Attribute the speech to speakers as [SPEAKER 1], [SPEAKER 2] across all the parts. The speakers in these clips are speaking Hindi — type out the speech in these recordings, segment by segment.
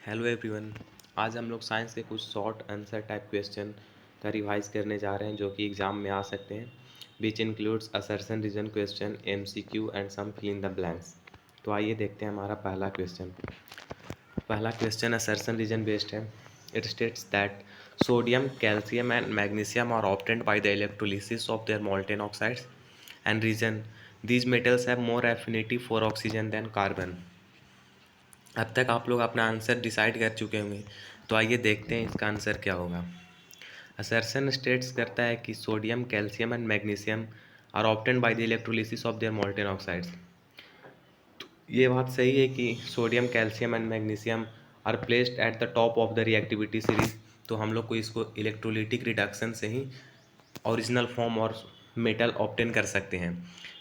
[SPEAKER 1] Hello everyone. आज हम लोग साइंस के कुछ शॉर्ट आंसर टाइप क्वेश्चन का रिवाइज करने जा रहे हैं जो कि एग्ज़ाम में आ सकते हैं, which includes assertion reason question, MCQ and some fill in the blanks. तो आइए देखते हैं हमारा पहला क्वेश्चन। पहला क्वेश्चन असर्शन रीजन बेस्ड है। It states that sodium, calcium and magnesium are obtained by the electrolysis of their molten oxides and reason these metals have more affinity for oxygen than carbon. अब तक आप लोग अपना आंसर डिसाइड कर चुके होंगे, तो आइए देखते हैं इसका आंसर क्या होगा। असर्शन स्टेट्स करता है कि sodium, calcium and magnesium are obtained by the electrolysis of their molten oxides. ये बात सही है कि sodium, calcium and magnesium are placed at the top of the reactivity series. तो हम लोग को इसको इलेक्ट्रोलिटिक रिडक्शन से ही ओरिजिनल फॉर्म और मेटल ऑब्टेन कर सकते हैं।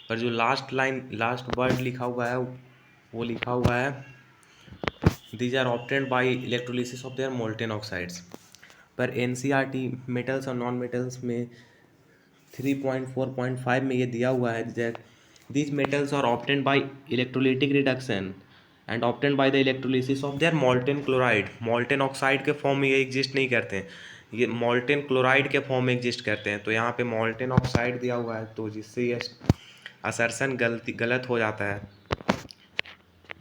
[SPEAKER 1] पर जो लास्ट वर्ड लिखा हुआ है वो लिखा हुआ है these are obtained by electrolysis of their molten oxides. पर एनसीईआरटी मेटल्स और नॉन मेटल्स में 3.4.5 में ये दिया हुआ है that these metals are obtained by electrolytic reduction and obtained by the electrolysis of their molten chloride. Molten oxide के फॉर्म में ये एग्जिस्ट नहीं करते हैं, ये मोल्टेन क्लोराइड के फॉर्म में एग्जिस्ट करते हैं। तो यहाँ पे मोल्टेन ऑक्साइड दिया हुआ है, तो जिससे ये असर्शन गलत हो जाता है।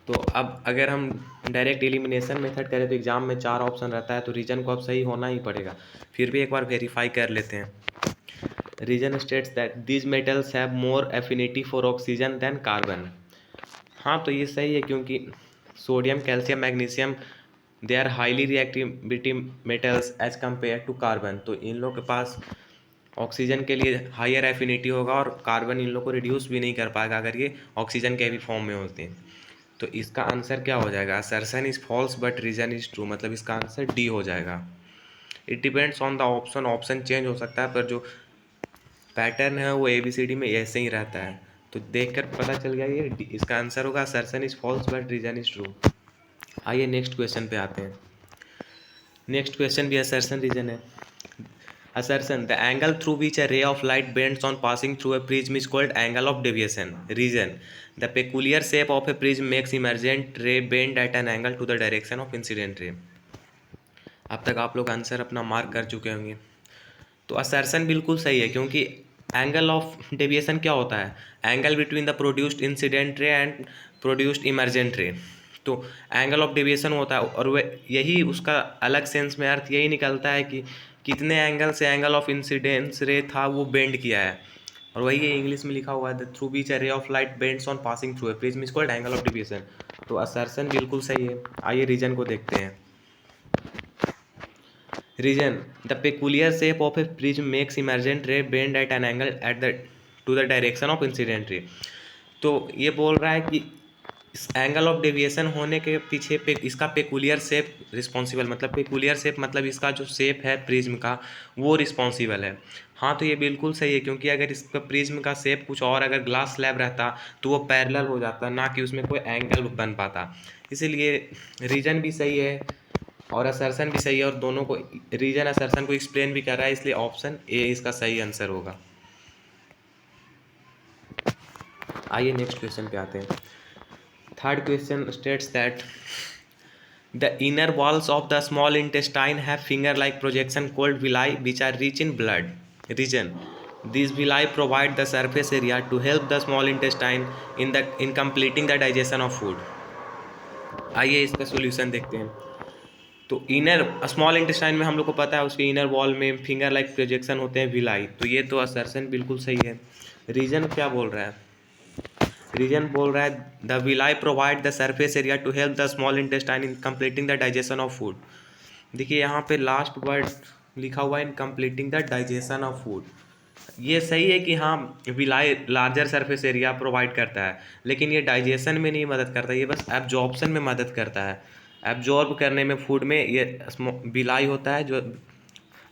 [SPEAKER 1] तो अब अगर हम डायरेक्ट एलिमिनेशन मेथड करें तो एग्ज़ाम में 4 ऑप्शन रहता है, तो रीजन को अब सही होना ही पड़ेगा। फिर भी एक बार वेरीफाई कर लेते हैं। Reason states that these metals have more affinity for oxygen than carbon. हाँ, तो ये सही है क्योंकि sodium, calcium, magnesium they are highly reactivity metals as compare to carbon. तो इन लोग के पास ऑक्सीजन के लिए हायर एफिनिटी होगा और कार्बन इन लोग को रिड्यूस भी नहीं कर पाएगा अगर ये ऑक्सीजन के भी फॉर्म में होते हैं। तो इसका आंसर क्या हो जाएगा? Assertion is false but reason is true, मतलब इसका आंसर डी हो जाएगा। It depends on the option, option change हो सकता है पर जो पैटर्न है वो ABCD में ऐसे ही रहता है। तो देखकर पता चल गया ये इसका आंसर होगा assertion is false but reason is true. आइए नेक्स्ट क्वेश्चन पे आते हैं। नेक्स्ट क्वेश्चन भी असर्शन रीजन है। Assertion: the angle through which a ray of light bends on passing through a prism is called angle of deviation. Reason: the peculiar shape of a prism makes emergent ray bend at an angle to the direction of incident ray. अब तक आप लोग आंसर अपना मार्क कर चुके होंगे। तो असर्शन बिल्कुल सही है क्योंकि एंगल ऑफ डेविएशन क्या होता है? Angle between the produced incident ray and produced emergent ray. तो एंगल ऑफ डेविएशन होता है और वह यही उसका अलग सेंस में अर्थ यही निकलता है कि कितने एंगल से एंगल ऑफ इंसिडेंस रे था वो बेंड किया है। और वही है इंग्लिश में लिखा हुआ है the through which a ray of light bends on passing through a prism is called angle of deviation. तो असर्शन बिल्कुल सही है। आइए रीजन को देखते हैं। Reason: the peculiar shape of a prism makes emergent ray bend at an angle to the direction of incident ray. तो ये बोल रहा है कि इस एंगल ऑफ डेविएशन होने के पीछे इसका पेकुलियर शेप रिस्पॉन्सिबल, मतलब पेकुलियर शेप मतलब इसका जो शेप है प्रिज्म का वो रिस्पॉन्सिबल है। हाँ, तो ये बिल्कुल सही है क्योंकि अगर इसका प्रिज्म का शेप कुछ और अगर ग्लास स्लैब रहता तो वो पैरेलल हो जाता, ना कि उसमें कोई एंगल बन पाता। इसीलिए रीजन भी सही है और असर्शन भी सही है और दोनों को रीजन असर्शन को एक्सप्लेन भी कर रहा है, इसलिए ऑप्शन ए इसका सही आंसर होगा। आइए नेक्स्ट क्वेश्चन पे आते हैं। Third question states that the inner walls of the small intestine have finger like projection called villi which are rich in blood. Reason: this villi provide the surface area to help the small intestine in completing the digestion of food. आइए इसका सोल्यूशन देखते हैं। तो इनर स्मॉल इंटेस्टाइन में हम लोग को पता है उसके इनर वॉल में फिंगर लाइक प्रोजेक्शन होते हैं विलाई, तो ये तो असर्शन बिल्कुल सही है। रीजन क्या बोल रहा है? रीजन बोल रहा है the villi provide the surface area to help the small intestine in completing the digestion of food. देखिए यहाँ पे लास्ट वर्ड लिखा हुआ है in completing the digestion of food. ये सही है कि हाँ villi larger surface area provide करता है, लेकिन ये डाइजेशन में नहीं मदद करता, ये बस एब्जॉर्प्शन में मदद करता है। एब्जॉर्ब करने में फूड में ये विलाई होता है जो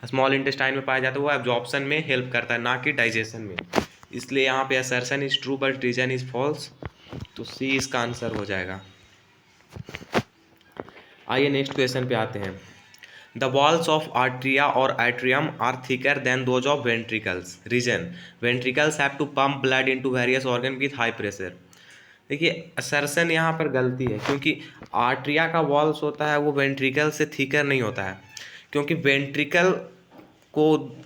[SPEAKER 1] स्मॉल इंटेस्टाइन में पाया जाता है, वो एब्जॉर्प्शन में हेल्प करता है, ना कि डाइजेशन में। इसलिए यहाँ पे assertion is true but reason is false, तो सी इसका आंसर हो जाएगा। आइए नेक्स्ट क्वेश्चन पे आते हैं। द वॉल्स ऑफ आर्ट्रिया और atrium are thicker than those of ventricles. Reason: ventricles have to pump blood into various organ with high pressure. देखिए असर्शन यहाँ पर गलती है, क्योंकि आर्ट्रिया का वॉल्स होता है वो वेंट्रिकल से थिकर नहीं होता है, क्योंकि वेंट्रिकल को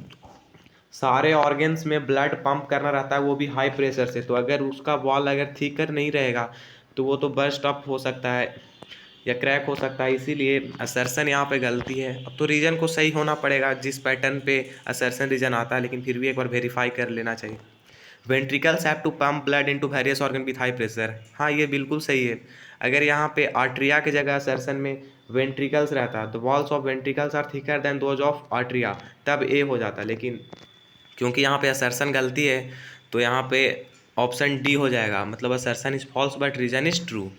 [SPEAKER 1] सारे ऑर्गन्स में ब्लड पंप करना रहता है, वो भी हाई प्रेशर से। तो अगर उसका वॉल अगर थिकर नहीं रहेगा तो वो तो बर्स्ट अप हो सकता है या क्रैक हो सकता है, इसीलिए असर्शन यहाँ पे गलती है। अब तो रीजन को सही होना पड़ेगा जिस पैटर्न पे असर्शन रीजन आता है, लेकिन फिर भी एक बार वेरीफाई कर लेना चाहिए। Ventricles have to pump blood into various organ with high pressure, हाँ ये बिल्कुल सही है। अगर यहाँ पे आर्ट्रिया की जगह असर्शन में वेंट्रिकल्स रहता तो walls of ventricles are thicker than those of atria, तब ए हो जाता, लेकिन क्योंकि यहाँ पे असर्शन गलती है तो यहाँ पे ऑप्शन डी हो जाएगा, मतलब assertion is false but reason is true.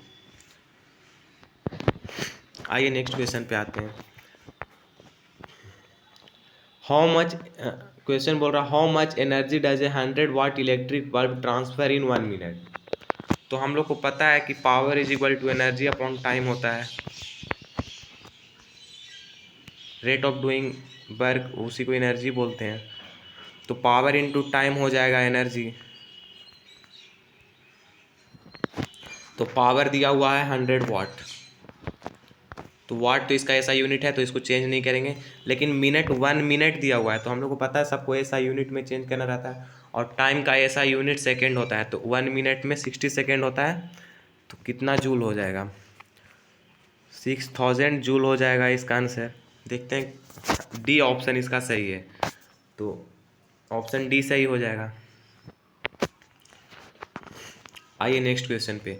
[SPEAKER 1] आइए नेक्स्ट क्वेश्चन पे आते हैं। हाउ मच, क्वेश्चन बोल रहा how much energy does a 100 watt electric bulb transfer in 1 minute. तो हम लोग को पता है कि power is equal to energy upon time होता है, रेट ऑफ डूइंग वर्क उसी को एनर्जी बोलते हैं। तो पावर इनटू टाइम हो जाएगा एनर्जी। तो पावर दिया हुआ है 100 वाट, तो वाट तो इसका ऐसा यूनिट है तो इसको चेंज नहीं करेंगे, लेकिन मिनट 1 मिनट दिया हुआ है तो हम लोग को पता है सबको ऐसा यूनिट में चेंज करना रहता है, और टाइम का ऐसा यूनिट सेकंड होता है, तो 1 मिनट में 60 सेकंड होता है। तो कितना जूल हो जाएगा, 6000 जूल हो जाएगा इसका आंसर। देखते हैं डी ऑप्शन इसका सही है, तो ऑप्शन डी सही हो जाएगा। आइए नेक्स्ट क्वेश्चन पे।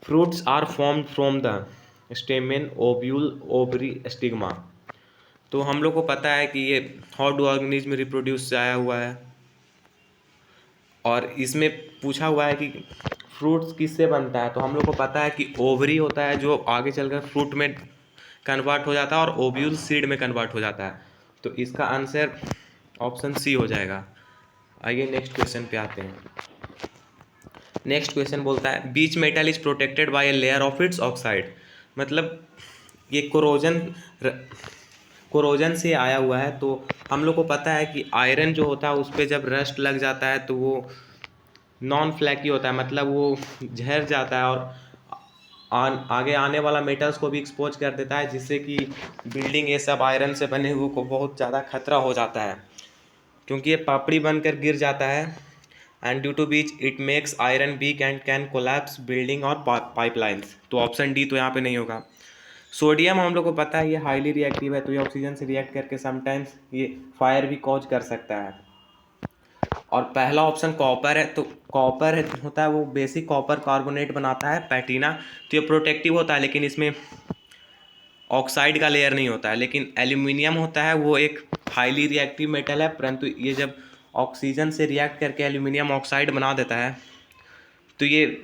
[SPEAKER 1] Fruits are formed from the stamen ovule ovary stigma. तो हम लोग को पता है कि ये हाउ डू ऑर्गेनिज्म रिप्रोड्यूस से आया हुआ है, और इसमें पूछा हुआ है कि फ्रूट्स किससे बनता है। तो हम लोग को पता है कि ओवरी होता है जो आगे चलकर फ्रूट में कन्वर्ट हो जाता है, और ओव्यूल सीड में कन्वर्ट हो जाता है। तो इसका आंसर ऑप्शन सी हो जाएगा। आइए नेक्स्ट क्वेश्चन पे आते हैं। नेक्स्ट क्वेश्चन बोलता है which metal is protected by a layer of its oxide. मतलब ये कोरोजन से आया हुआ है। तो हम लोग को पता है कि आयरन जो होता है उस पर जब रस्ट लग जाता है तो वो नॉन फ्लैकी होता है, मतलब वो झड़ जाता है, और आगे आने वाला मेटल्स को भी एक्सपोज कर देता है, जिससे कि बिल्डिंग ये सब आयरन से बने हुए को बहुत ज़्यादा खतरा हो जाता है, क्योंकि ये पापड़ी बनकर गिर जाता है। And due to beach it makes iron weak and can collapse building और पाइपलाइंस। तो ऑप्शन डी तो यहाँ पे नहीं होगा। सोडियम हम लोग को पता है ये हाईली रिएक्टिव है, तो ये ऑक्सीजन से रिएक्ट करके समटाइम्स ये फायर भी कॉज कर सकता है। और पहला ऑप्शन कॉपर है, तो कॉपर होता है वो बेसिक कॉपर कार्बोनेट बनाता है पैटिना, तो ये प्रोटेक्टिव होता है, लेकिन इसमें ऑक्साइड का लेयर नहीं होता है। लेकिन एल्यूमिनियम होता है वो एक हाईली रिएक्टिव मेटल है, परंतु ये जब ऑक्सीजन से रिएक्ट करके एल्यूमिनियम ऑक्साइड बना देता है तो ये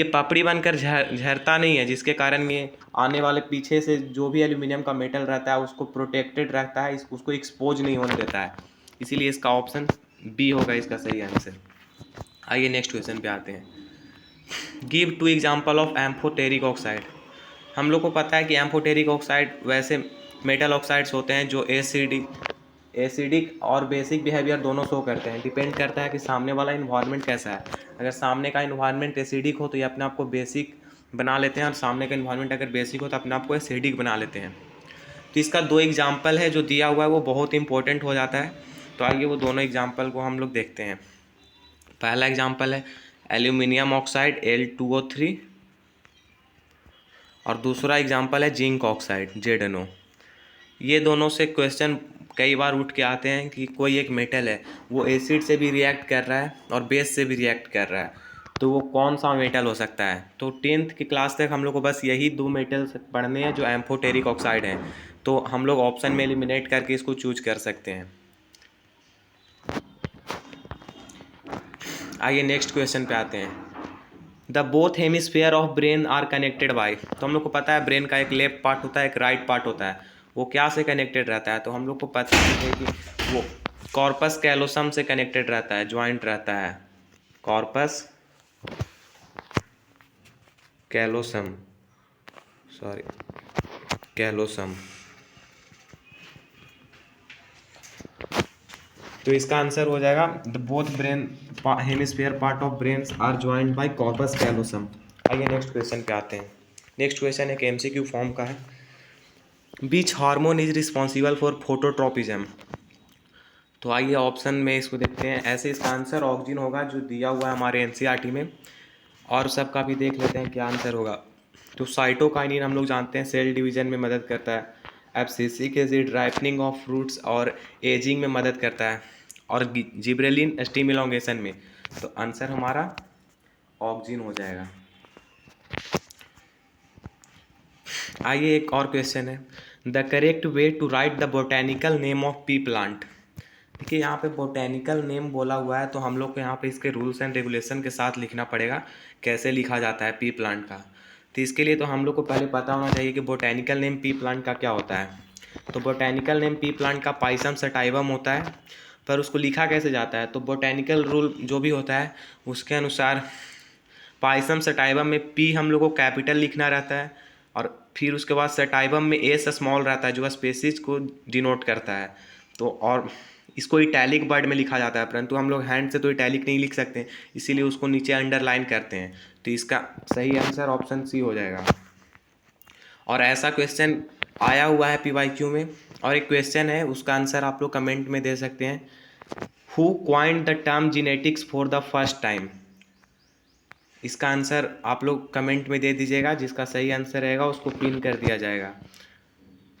[SPEAKER 1] पपड़ी बनकर झरता नहीं है, जिसके कारण ये आने वाले पीछे से जो भी एल्यूमिनियम का मेटल रहता है उसको प्रोटेक्टेड रखता है, उसको एक्सपोज नहीं होने देता है। इसीलिए इसका ऑप्शन बी होगा इसका सही आंसर। आइए नेक्स्ट क्वेश्चन पे आते हैं। Give two example of amphoteric oxide. हम लोग को पता है कि एम्फोटेरिक ऑक्साइड वैसे मेटल ऑक्साइड्स होते हैं जो एसिडिक और बेसिक बिहेवियर दोनों शो करते हैं। डिपेंड करता है कि सामने वाला इन्वायरमेंट कैसा है। अगर सामने का इन्वायरमेंट एसिडिक हो तो ये अपने आप को बेसिक बना लेते हैं, और सामने का इन्वायरमेंट अगर बेसिक हो तो अपने आप को एसिडिक बना लेते हैं। तो इसका 2 एग्जाम्पल है जो दिया हुआ है वो बहुत इंपॉर्टेंट हो जाता है। तो आइए वो दोनों एग्जाम्पल को हम लोग देखते हैं। पहला एग्जाम्पल है एल्यूमिनियम ऑक्साइड Al2O3, और दूसरा एग्जाम्पल है जिंक ऑक्साइड ZnO। ये दोनों से क्वेश्चन कई बार उठ के आते हैं कि कोई एक मेटल है वो एसिड से भी रिएक्ट कर रहा है और बेस से भी रिएक्ट कर रहा है, तो वो कौन सा मेटल हो सकता है। तो 10th की क्लास तक हम लोग को बस यही 2 मेटल्स पढ़ने हैं जो एम्फोटेरिक ऑक्साइड हैं। तो हम लोग ऑप्शन में एलिमिनेट करके इसको चूज कर सकते हैं। आइए नेक्स्ट क्वेश्चन पे आते हैं। The both hemisphere of brain are connected by. तो हम लोग को पता है ब्रेन का एक लेफ्ट पार्ट होता है एक राइट पार्ट होता है, वो क्या से कनेक्टेड रहता है। तो हम लोग को पता है कि वो कॉर्पस कैलोसम से कनेक्टेड रहता है, ज्वाइंट रहता है कॉर्पस कैलोसम, कैलोसम। तो इसका आंसर हो जाएगा the both brain hemisphere part of brains are joined by corpus callosum. आइए नेक्स्ट क्वेश्चन पे आते हैं। नेक्स्ट क्वेश्चन एक एमसीक्यू फॉर्म का है। Which hormone is responsible for phototropism. तो आइए ऑप्शन में इसको देखते हैं। ऐसे इसका आंसर ऑक्जिन होगा जो दिया हुआ है हमारे एनसीईआरटी में, और सबका भी देख लेते हैं क्या आंसर होगा। तो साइटोकाइनिन हम लोग जानते हैं सेल डिवीजन में मदद करता है, abscisic acid ripening of fruits और एजिंग में मदद करता है, और जिब्रेलिन स्टीम इलोंगेशन में। तो आंसर हमारा ऑक्जिन हो जाएगा। आइए एक और क्वेश्चन है। The correct way to write the botanical name of pea plant. देखिए यहाँ पे बोटेनिकल नेम बोला हुआ है, तो हम लोग को यहाँ पे इसके रूल्स एंड रेगुलेशन के साथ लिखना पड़ेगा कैसे लिखा जाता है पी प्लांट का। तो इसके लिए तो हम लोग को पहले पता होना चाहिए कि बोटेनिकल नेम पी प्लांट का क्या होता है। तो बोटेनिकल नेम पी प्लांट का पाइसम सटाइवम होता है, पर उसको लिखा कैसे जाता है। तो बोटेनिकल रूल जो भी होता है उसके अनुसार पाइसम सटाइवम में पी हम लोग को कैपिटल लिखना रहता है, और फिर उसके बाद सटाइवम में एस स्मॉल रहता है जो स्पेसिस को डिनोट करता है। तो और इसको इटैलिक वर्ड में लिखा जाता है, परंतु हम लोग हैंड से तो इटैलिक नहीं लिख सकते, इसीलिए उसको नीचे अंडरलाइन करते हैं। तो इसका सही आंसर ऑप्शन सी हो जाएगा। और ऐसा क्वेश्चन आया हुआ है पीवाईक्यू में, और एक क्वेश्चन है उसका आंसर आप लोग कमेंट में दे सकते हैं। Who coined the term genetics for the first time. इसका आंसर आप लोग कमेंट में दे दीजिएगा, जिसका सही आंसर रहेगा उसको पिन कर दिया जाएगा।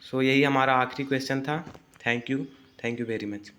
[SPEAKER 1] सो यही हमारा आखिरी क्वेश्चन था। Thank you very much.